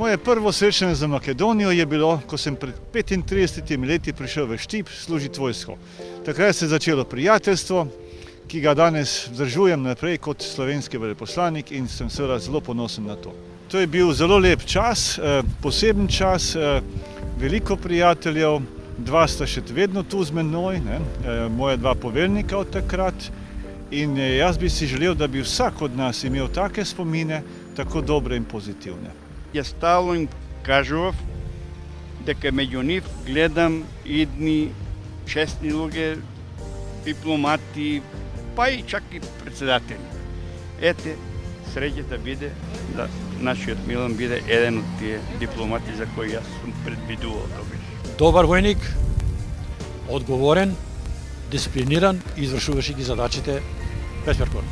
Moje prvo srečanje z Makedonijo je bilo, ko sem pred 35 leti prišel v Štip služiti vojsko. Takrat se je začelo prijateljstvo, ki ga danes vzdržujem naprej kot slovenski veleposlanik in sem seveda zelo ponosen na to. To je bil zelo lep čas, poseben čas, veliko prijateljev, dva sta še vedno tu z menoj, moja dva poveljnika od takrat. In jaz bi si želel, da bi vsak od nas imel take spomine, tako dobre in pozitivne. Јас стално им кажував дека меѓу нив гледам едни честни луѓе, дипломати, па и чак и председатели. Ете, среќа да биде, да нашиот Милан биде еден од тие дипломати за кои јас сум предвидувал да биде. Добар војник, одговорен, дисциплиниран и извршуваше ги задачите безпрекорно.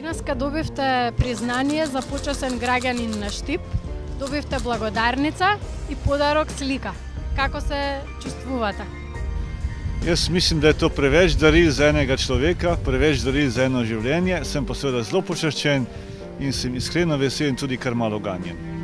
Денеска добивте признание за почесен граѓанин на Štip, добивте благодарница и подарок слика. Како се чувствувате? Jaz mislim, da je to preveč daril za enega človeka, preveč daril za eno življenje. Sem pa seveda zelo počaščen in sem iskreno vesel in tudi kar malo ganjen.